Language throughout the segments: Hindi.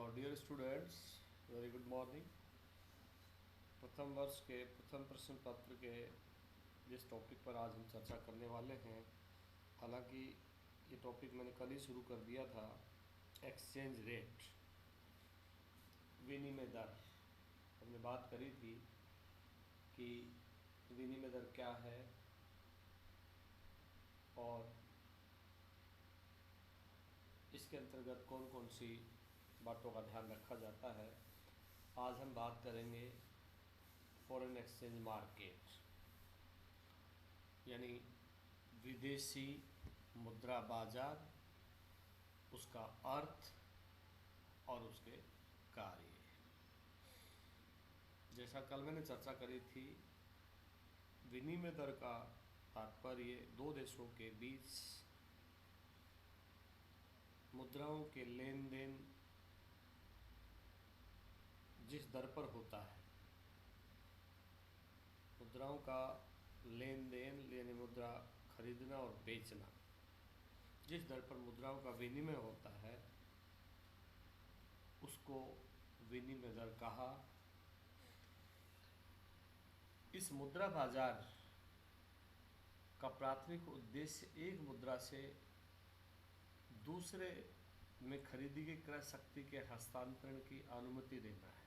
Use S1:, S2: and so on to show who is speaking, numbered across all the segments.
S1: Dear students, very good morning. प्रथम वर्ष के प्रथम प्रश्न पत्र के जिस टॉपिक पर आज हम चर्चा करने वाले हैं, हालांकि ये टॉपिक मैंने कल ही शुरू कर दिया था। एक्सचेंज रेट, विनिमय दर। हमने बात करी थी कि विनिमय दर क्या है और इसके अंतर्गत कौन कौन सी बातों का ध्यान रखा जाता है। आज हम बात करेंगे फॉरेन एक्सचेंज मार्केट, यानी विदेशी मुद्रा बाजार, उसका अर्थ और उसके कार्य। जैसा कल मैंने चर्चा करी थी, विनिमय दर का तात्पर्य दो देशों के बीच मुद्राओं के लेन देन जिस दर पर होता है, मुद्राओं का लेन देन यानी मुद्रा खरीदना और बेचना, जिस दर पर मुद्राओं का विनिमय होता है उसको विनिमय दर कहा। इस मुद्रा बाजार का प्राथमिक उद्देश्य एक मुद्रा से दूसरे में खरीदी गई क्रय शक्ति के हस्तांतरण की अनुमति देना है।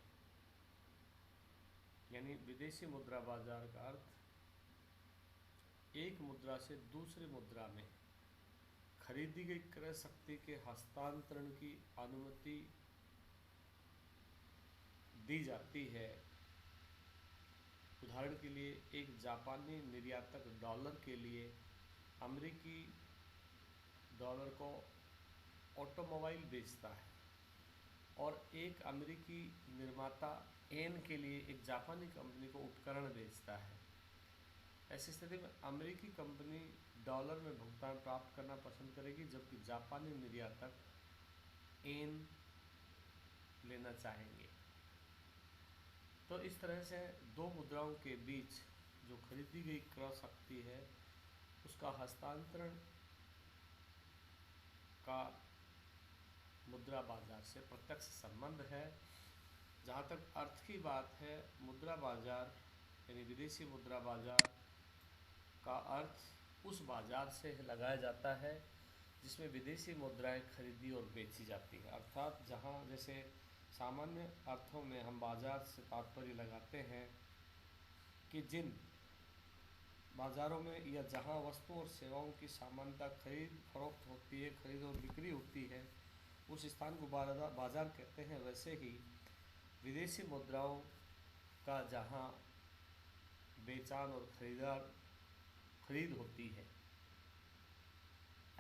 S1: यानी विदेशी मुद्रा बाजार का अर्थ एक मुद्रा से दूसरी मुद्रा में खरीदी गई क्रय शक्ति के हस्तांतरण की अनुमति दी जाती है। उदाहरण के लिए, एक जापानी निर्यातक डॉलर के लिए अमेरिकी डॉलर को ऑटोमोबाइल बेचता है और एक अमेरिकी निर्माता एन के लिए एक जापानी कंपनी को उपकरण बेचता है। ऐसी स्थिति में अमेरिकी कंपनी डॉलर में भुगतान प्राप्त करना पसंद करेगी, जबकि जापानी निर्यातक एन लेना चाहेंगे। तो इस तरह से दो मुद्राओं के बीच जो खरीदी गई क्रय शक्ति है उसका हस्तांतरण का मुद्रा बाजार से प्रत्यक्ष संबंध है। जहाँ तक अर्थ की बात है, मुद्रा बाजार यानी विदेशी मुद्रा बाजार का अर्थ उस बाजार से लगाया जाता है जिसमें विदेशी मुद्राएं खरीदी और बेची जाती है। अर्थात जहाँ जैसे सामान्य अर्थों में हम बाजार से तात्पर्य लगाते हैं कि जिन बाज़ारों में या जहां वस्तुओं और सेवाओं की सामान्यतः खरीद फरोख्त होती है, खरीद और बिक्री होती है, उस स्थान को बाज़ार कहते हैं। वैसे ही विदेशी मुद्राओं का जहां बेचान और खरीद होती है,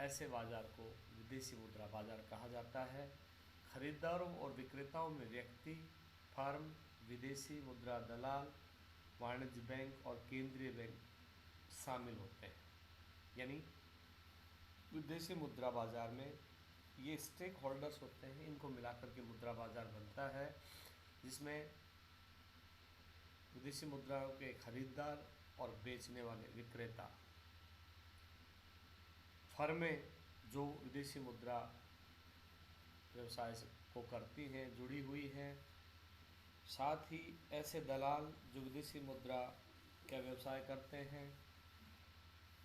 S1: ऐसे बाज़ार को विदेशी मुद्रा बाज़ार कहा जाता है। खरीदारों और विक्रेताओं में व्यक्ति, फर्म, विदेशी मुद्रा दलाल, वाणिज्य बैंक और केंद्रीय बैंक शामिल होते हैं। यानी विदेशी मुद्रा बाजार में ये स्टेक होल्डर्स होते हैं, इनको मिलाकर के मुद्रा बाजार बनता है, जिसमें विदेशी मुद्राओं के खरीदार और बेचने वाले विक्रेता, फर्में जो विदेशी मुद्रा व्यवसाय को करती हैं, जुड़ी हुई हैं, साथ ही ऐसे दलाल जो विदेशी मुद्रा का व्यवसाय करते हैं,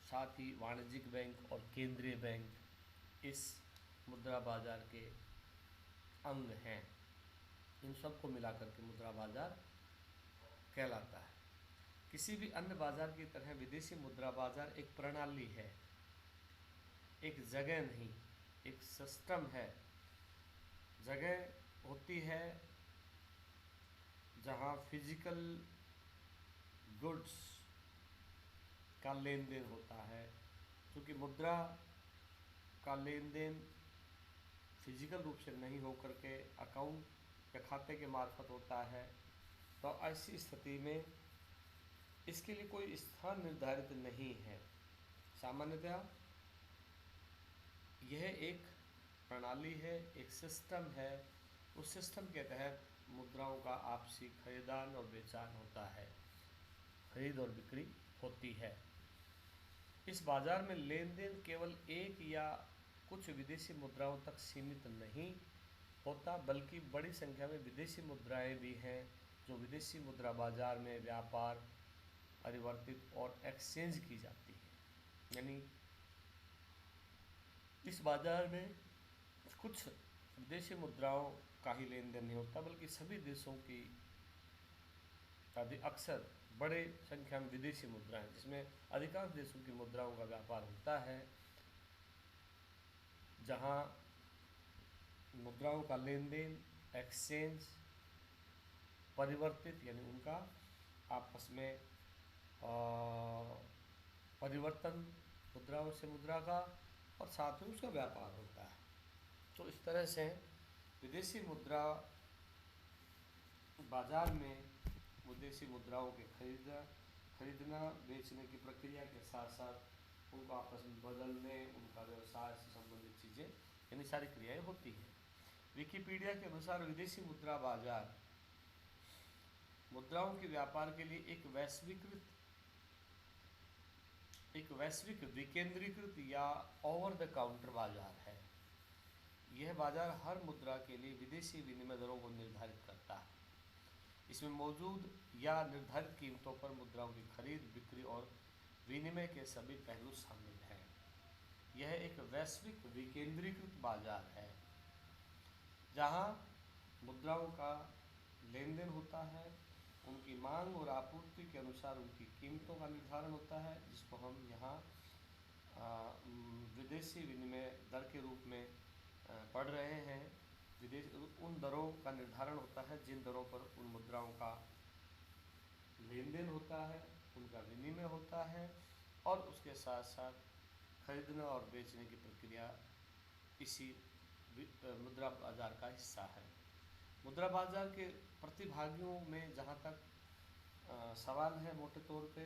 S1: साथ ही वाणिज्यिक बैंक और केंद्रीय बैंक इस मुद्रा बाजार के अंग हैं। इन सब को मिलाकर के मुद्रा बाजार कहलाता है। किसी भी अन्य बाजार की तरह विदेशी मुद्रा बाजार एक प्रणाली है, एक जगह नहीं, एक सिस्टम है। जगह होती है जहाँ फिजिकल गुड्स का लेन देन होता है। क्योंकि मुद्रा का लेन देन फिजिकल रूप से नहीं होकर के अकाउंट या खाते के मार्फत होता है, तो ऐसी स्थिति में इसके लिए कोई स्थान निर्धारित नहीं है। सामान्यतः यह एक प्रणाली है, एक सिस्टम है। उस सिस्टम के तहत मुद्राओं का आपसी खरीदान और बेचान होता है, खरीद और बिक्री होती है। इस बाजार में लेन देन केवल एक या कुछ विदेशी मुद्राओं तक सीमित नहीं होता, बल्कि बड़ी संख्या में विदेशी मुद्राएं भी हैं जो विदेशी मुद्रा बाजार में व्यापार, परिवर्तित और एक्सचेंज की जाती है। यानी इस बाजार में कुछ विदेशी मुद्राओं का ही लेन देन नहीं होता, बल्कि सभी देशों की अक्सर बड़े संख्या में विदेशी मुद्राएं, जिसमें अधिकांश देशों की मुद्राओं का व्यापार होता है, जहां मुद्राओं का लेन देन, एक्सचेंज, परिवर्तित यानी उनका आपस में परिवर्तन मुद्राओं से मुद्रा का, और साथ में उसका व्यापार होता है। तो इस तरह से विदेशी मुद्रा बाजार में विदेशी मुद्राओं के खरीदना बेचने की प्रक्रिया के साथ साथ उनको आपस में बदलने, उनका व्यवसाय से संबंधित चीज़ें, यानी सारी क्रियाएं होती हैं। विकिपीडिया के अनुसार विदेशी मुद्रा बाजार मुद्राओं के व्यापार के लिए एक वैश्विक विकेंद्रीकृत या ओवर द काउंटर बाजार है। यह बाजार हर मुद्रा के लिए विदेशी विनिमय दरों को निर्धारित करता है। इसमें मौजूद या निर्धारित कीमतों पर मुद्राओं की खरीद, बिक्री और विनिमय के सभी पहलू शामिल हैं। यह एक वैश्विक विकेंद्रीकृत बाजार है जहां मुद्राओं का लेन देन होता है, उनकी मांग और आपूर्ति के अनुसार उनकी कीमतों का निर्धारण होता है, जिसको हम यहाँ विदेशी विनिमय दर के रूप में पढ़ रहे हैं। विदेश उन दरों का निर्धारण होता है जिन दरों पर उन मुद्राओं का लेन देन होता है, उनका विनिमय होता है, और उसके साथ साथ खरीदने और बेचने की प्रक्रिया इसी मुद्रा बाजार का हिस्सा है। मुद्रा बाजार के प्रतिभागियों में जहाँ तक सवाल है, मोटे तौर पे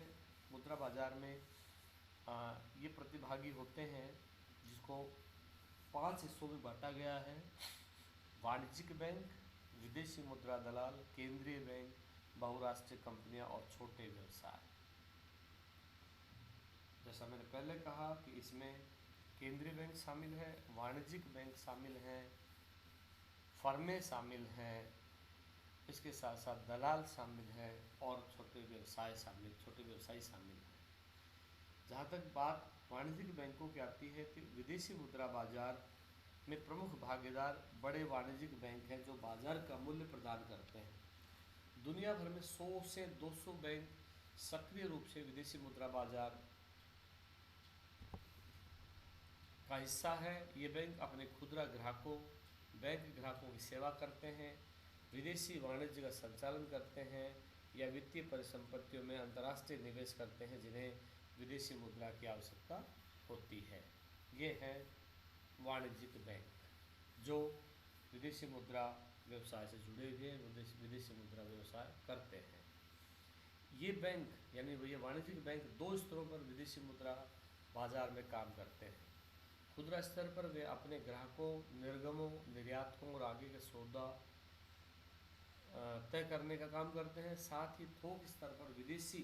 S1: मुद्रा बाजार में ये प्रतिभागी होते हैं, जिसको 5 हिस्सों में बांटा गया है: वाणिज्यिक बैंक, विदेशी मुद्रा दलाल, केंद्रीय बैंक, बहुराष्ट्रीय कंपनियां और छोटे व्यवसाय। जैसा मैंने पहले कहा कि इसमें केंद्रीय बैंक शामिल है, वाणिज्यिक बैंक शामिल हैं, फर्में शामिल हैं, इसके साथ साथ दलाल शामिल है और छोटे व्यवसायी शामिल हैं। जहाँ तक बात वाणिज्यिक बैंकों की आती है तो विदेशी मुद्रा बाजार में प्रमुख भागीदार बड़े वाणिज्यिक बैंक हैं जो बाजार का मूल्य प्रदान करते हैं। दुनिया भर में 100 से 200 बैंक सक्रिय रूप से विदेशी मुद्रा बाजार का हिस्सा है। ये बैंक अपने खुदरा बैंक ग्राहकों की सेवा करते हैं, विदेशी वाणिज्य का संचालन करते हैं या वित्तीय परिसंपत्तियों में अंतर्राष्ट्रीय निवेश करते हैं जिन्हें विदेशी मुद्रा की आवश्यकता होती है। ये हैं वाणिज्यिक बैंक जो विदेशी मुद्रा व्यवसाय से जुड़े हुए विदेशी मुद्रा व्यवसाय करते हैं। ये बैंक यानी ये वाणिज्यिक बैंक 2 स्तरों पर विदेशी मुद्रा बाजार में काम करते हैं। खुदरा स्तर पर वे अपने ग्राहकों, निर्गमों, निर्यातकों और आगे के सौदा तय करने का काम करते हैं। साथ ही थोक स्तर पर विदेशी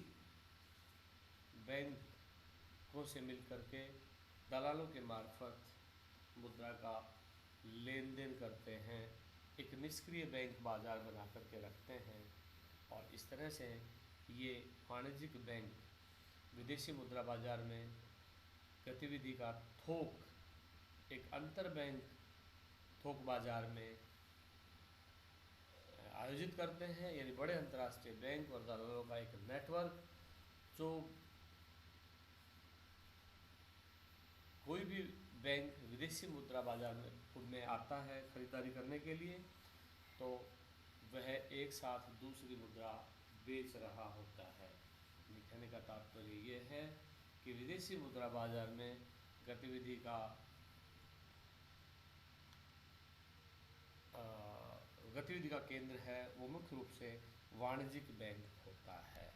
S1: बैंकों से मिलकर के दलालों के मार्फत मुद्रा का लेन देन करते हैं, एक निष्क्रिय बैंक बाजार बना करके रखते हैं, और इस तरह से ये वाणिज्यिक बैंक विदेशी मुद्रा बाजार में गतिविधि का थोक एक अंतर बैंक थोक बाजार में आयोजित करते हैं, यानी बड़े अंतर्राष्ट्रीय बैंक और दलालों का एक नेटवर्क जो कोई भी बैंक विदेशी मुद्रा बाजार में आता है खरीदारी करने के लिए, तो वह एक साथ दूसरी मुद्रा बेच रहा होता है। कहने का तात्पर्य ये है कि विदेशी मुद्रा बाजार में गतिविधि का केंद्र है वो मुख्य रूप से वाणिज्यिक बैंक होता है।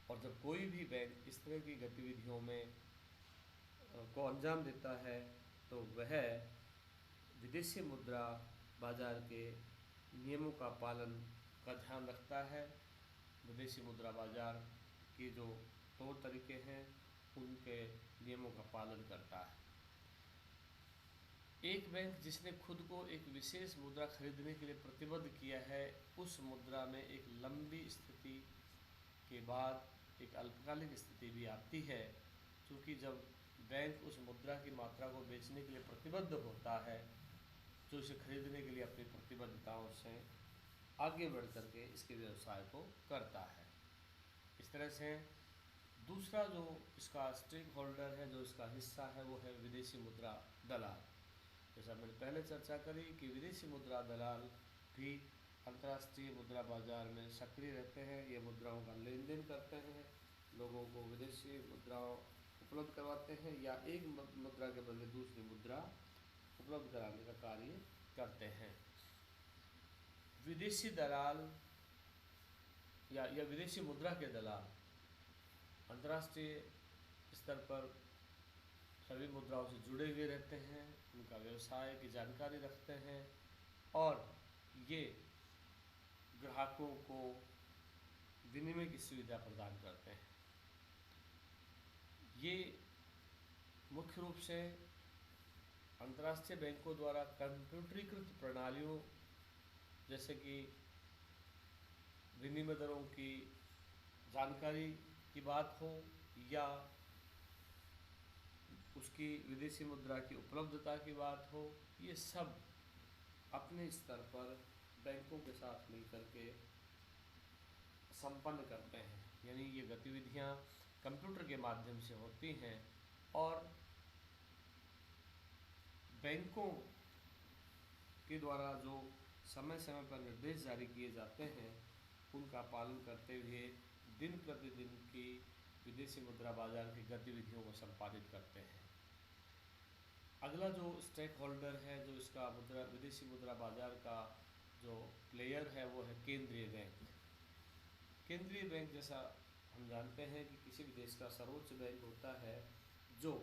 S1: और जब कोई भी बैंक इस तरह की गतिविधियों में को अंजाम देता है तो वह विदेशी मुद्रा बाजार के नियमों का पालन का ध्यान रखता है। विदेशी मुद्रा बाजार के जो तौर तरीके हैं उनके नियमों का पालन करता है। एक बैंक जिसने खुद को एक विशेष मुद्रा खरीदने के लिए प्रतिबद्ध किया है, उस मुद्रा में एक लंबी स्थिति के बाद एक अल्पकालिक स्थिति भी आती है, क्योंकि जब बैंक उस मुद्रा की मात्रा को बेचने के लिए प्रतिबद्ध होता है, तो इसे खरीदने के लिए अपनी प्रतिबद्धताओं से आगे बढ़ करके इसके व्यवसाय को करता है। इस तरह से दूसरा जो इसका स्टेक होल्डर है, जो इसका हिस्सा है, वो है विदेशी मुद्रा दलाल। जैसा मैंने पहले चर्चा करी कि विदेशी मुद्रा दलाल भी अंतर्राष्ट्रीय मुद्रा बाजार में सक्रिय रहते हैं। ये मुद्राओं का लेन देन करते हैं, लोगों को विदेशी मुद्राओं उपलब्ध करवाते हैं या एक मुद्रा के बदले दूसरी मुद्रा उपलब्ध कराने का कार्य करते हैं। विदेशी दलाल या विदेशी मुद्रा के दलाल अंतर्राष्ट्रीय स्तर पर सभी मुद्राओं से जुड़े हुए रहते हैं, उनका व्यवसाय की जानकारी रखते हैं और ये ग्राहकों को विनिमय की सुविधा प्रदान करते हैं। ये मुख्य रूप से अंतर्राष्ट्रीय बैंकों द्वारा कंप्यूटरीकृत प्रणालियों जैसे कि विनिमय दरों की जानकारी की बात हो या उसकी विदेशी मुद्रा की उपलब्धता की बात हो, ये सब अपने स्तर पर बैंकों के साथ मिलकर के संपन्न करते हैं। यानी ये गतिविधियां कंप्यूटर के माध्यम से होती हैं और बैंकों के द्वारा जो समय समय पर निर्देश जारी किए जाते हैं, उनका पालन करते हुए दिन प्रतिदिन की विदेशी मुद्रा बाजार की गतिविधियों को संपादित करते हैं। अगला जो स्टेक होल्डर है, जो इसका विदेशी मुद्रा बाजार का जो प्लेयर है, वो है केंद्रीय बैंक। केंद्रीय बैंक जैसा हम जानते हैं कि किसी भी देश का सर्वोच्च बैंक होता है, जो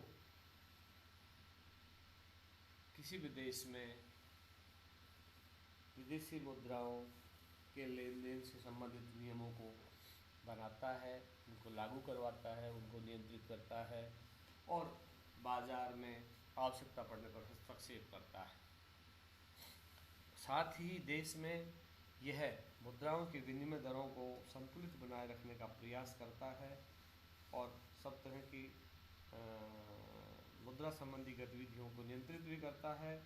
S1: किसी भी देश में विदेशी मुद्राओं के लेन देन से संबंधित नियमों को बनाता है, उनको लागू करवाता है, उनको नियंत्रित करता है और बाजार में आवश्यकता पड़ने पर हस्तक्षेप करता है। साथ ही देश में यह मुद्राओं की विनिमय दरों को संतुलित बनाए रखने का प्रयास करता है और सब तरह की मुद्रा संबंधी गतिविधियों को नियंत्रित भी करता है,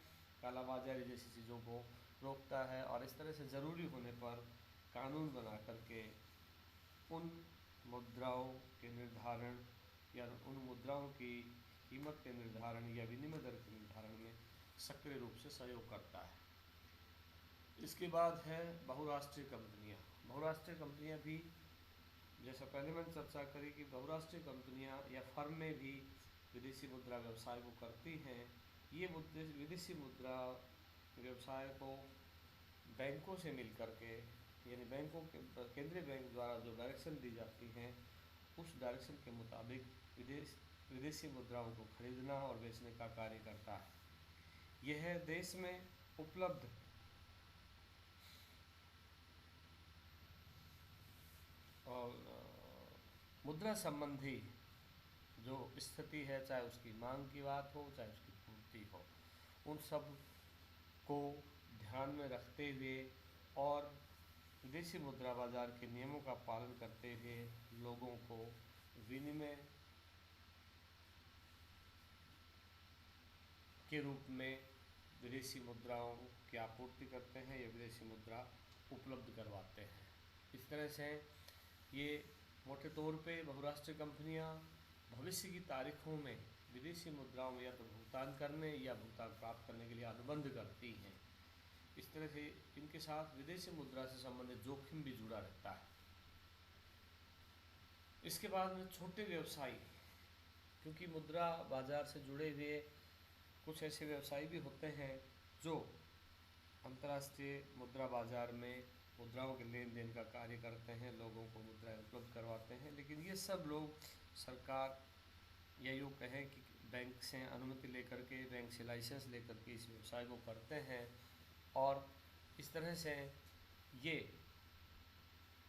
S1: कालाबाजारी जैसी चीज़ों को रोकता है और इस तरह से ज़रूरी होने पर कानून बना करके उन मुद्राओं के निर्धारण या उन मुद्राओं की कीमत के निर्धारण या विनिमय दर के निर्धारण में सक्रिय रूप से सहयोग करता है। इसके बाद है बहुराष्ट्रीय कंपनियां। बहुराष्ट्रीय कंपनियां भी, जैसा पहले मैंने चर्चा करी कि बहुराष्ट्रीय कंपनियां या फर्में भी विदेशी मुद्रा व्यवसाय को करती हैं। ये विदेशी मुद्रा व्यवसाय को बैंकों से मिलकर के, यानी बैंकों के केंद्रीय बैंक द्वारा जो डायरेक्शन दी जाती हैं, उस डायरेक्शन के मुताबिक विदेशी मुद्राओं को खरीदना और बेचने का कार्य करता है। यह देश में उपलब्ध और मुद्रा संबंधी जो स्थिति है, चाहे उसकी मांग की बात हो चाहे उसकी पूर्ति हो, उन सब को ध्यान में रखते हुए और विदेशी मुद्रा बाजार के नियमों का पालन करते हुए लोगों को विनिमय के रूप में विदेशी मुद्राओं की आपूर्ति करते हैं या विदेशी मुद्रा उपलब्ध करवाते हैं। इस तरह से ये मोटे तौर पे बहुराष्ट्रीय कंपनियां भविष्य की तारीखों में विदेशी मुद्राओं में या तो भुगतान करने या भुगतान प्राप्त करने के लिए अनुबंध करती हैं। इस तरह से इनके साथ विदेशी मुद्रा से संबंधित जोखिम भी जुड़ा रहता है। इसके बाद में छोटे व्यवसायी, क्योंकि मुद्रा बाजार से जुड़े हुए कुछ ऐसे व्यवसायी भी होते हैं जो अंतर्राष्ट्रीय मुद्रा बाजार में मुद्राओं के लेन देन का कार्य करते हैं, लोगों को मुद्राएं उपलब्ध करवाते हैं। लेकिन ये सब लोग सरकार या यूँ कहें कि बैंक से अनुमति लेकर के, बैंक से लाइसेंस लेकर के इस व्यवसाय को करते हैं और इस तरह से ये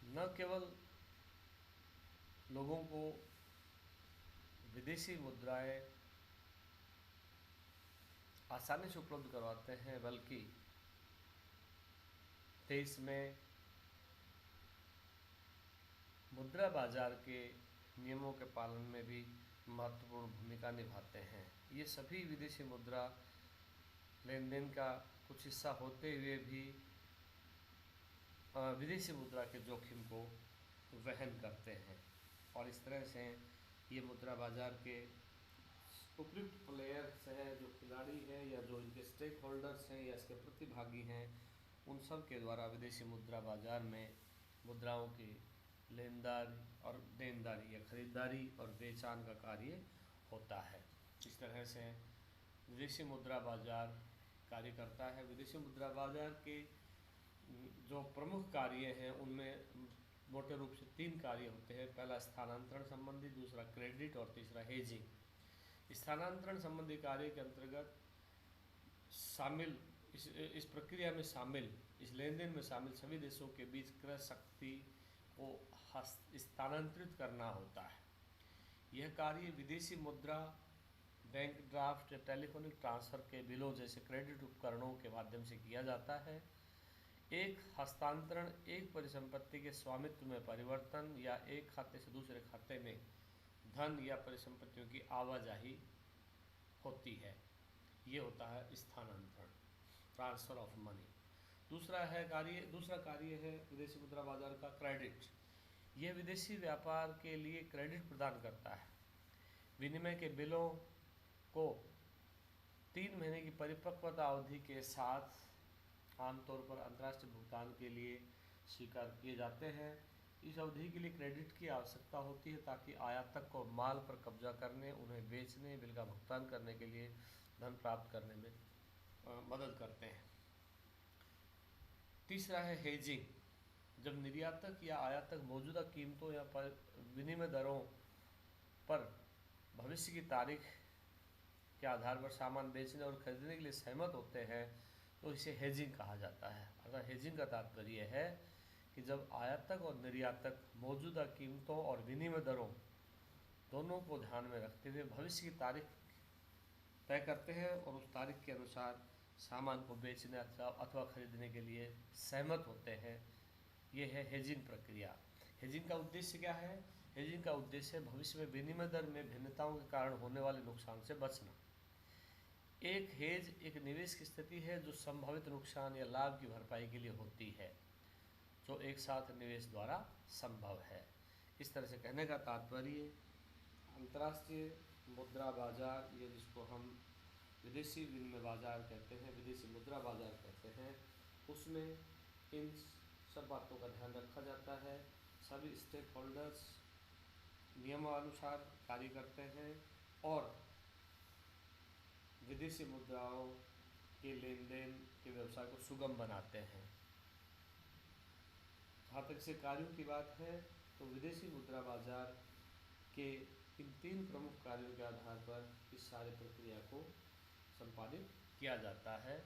S1: न केवल लोगों को विदेशी मुद्राएं आसानी से उपलब्ध करवाते हैं, बल्कि देश में मुद्रा बाजार के नियमों के पालन में भी महत्वपूर्ण भूमिका निभाते हैं। ये सभी विदेशी मुद्रा लेन देन का कुछ हिस्सा होते हुए भी विदेशी मुद्रा के जोखिम को वहन करते हैं, और इस तरह से ये मुद्रा बाजार के उपयुक्त प्लेयर्स हैं, जो खिलाड़ी हैं या जो इनके स्टेक होल्डर्स हैं या इसके प्रतिभागी हैं, उन सब के द्वारा विदेशी मुद्रा बाजार में मुद्राओं की लेनदारी और देनदारी या खरीदारी और बेचान का कार्य होता है। इस तरह से विदेशी मुद्रा बाजार कार्य करता है। विदेशी मुद्रा बाजार के जो प्रमुख कार्य हैं उनमें मोटे रूप से 3 कार्य होते हैं। पहला स्थानांतरण संबंधी, दूसरा क्रेडिट और तीसरा हेजिंग। स्थानांतरण संबंधी कार्य के अंतर्गत शामिल इस प्रक्रिया में शामिल, इस लेन देन में शामिल सभी देशों के बीच क्रय शक्ति को स्थानांतरित करना होता है। यह कार्य विदेशी मुद्रा, बैंक ड्राफ्ट या टेलीफोनिक ट्रांसफ़र के बिलों जैसे क्रेडिट उपकरणों के माध्यम से किया जाता है। एक हस्तांतरण एक परिसंपत्ति के स्वामित्व में परिवर्तन या एक खाते से दूसरे खाते में धन या परिसंपत्तियों की आवाजाही होती है। ये होता है स्थानांतरण, ट्रांसफ़र ऑफ मनी। दूसरा कार्य है विदेशी मुद्रा बाजार का क्रेडिट। यह विदेशी व्यापार के लिए क्रेडिट प्रदान करता है। विनिमय के बिलों को 3 महीने की परिपक्वता अवधि के साथ आमतौर पर अंतर्राष्ट्रीय भुगतान के लिए स्वीकार किए जाते हैं। इस अवधि के लिए क्रेडिट की आवश्यकता होती है ताकि आयातक को माल पर कब्जा करने, उन्हें बेचने, बिल का भुगतान करने के लिए धन प्राप्त करने में मदद करते हैं। तीसरा है हेजिंग। जब निर्यातक या आयातक मौजूदा कीमतों या विनिमय दरों पर भविष्य की तारीख के आधार पर सामान बेचने और खरीदने के लिए सहमत होते हैं तो इसे हेजिंग कहा जाता है। अगर हेजिंग का तात्पर्य है कि जब आयातक और निर्यातक मौजूदा कीमतों और विनिमय दरों दोनों को ध्यान में रखते हुए भविष्य की तारीख तय करते हैं और उस तारीख के अनुसार सामान को बेचने अथवा खरीदने के लिए सहमत होते हैं, ये है हेजिंग प्रक्रिया। हेजिंग का उद्देश्य क्या है? हेजिंग का उद्देश्य भविष्य में विनिमय दर में भिन्नताओं के कारण होने वाले नुकसान से बचना। एक हेज एक निवेश की स्थिति है जो संभावित नुकसान या लाभ की भरपाई के लिए होती है, जो एक साथ निवेश द्वारा संभव है। इस तरह से कहने का तात्पर्य अंतर्राष्ट्रीय मुद्रा बाजार, ये जिसको हम विदेशी विनिमय बाजार कहते हैं, विदेशी मुद्रा बाजार कहते हैं, उसमें इन सब बातों का ध्यान रखा जाता है। सभी स्टेक होल्डर्स नियमानुसार कार्य करते हैं और विदेशी मुद्राओं के लेन देन के व्यवसाय को सुगम बनाते हैं। जहाँ तक से कार्यों की बात है तो विदेशी मुद्रा बाजार के इन 3 प्रमुख कार्यों के आधार पर इस सारी प्रक्रिया को संपादित किया जाता है।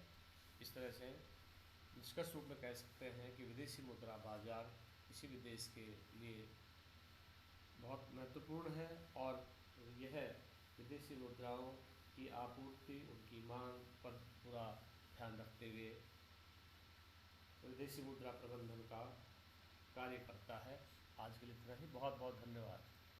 S1: इस तरह से निष्कर्ष रूप में कह सकते हैं कि विदेशी मुद्रा बाजार किसी भी देश के लिए बहुत महत्वपूर्ण है और यह विदेशी मुद्राओं की आपूर्ति, उनकी मांग पर पूरा ध्यान रखते हुए विदेशी मुद्रा प्रबंधन का कार्य करता है। आज के लिए इतना ही। बहुत बहुत धन्यवाद।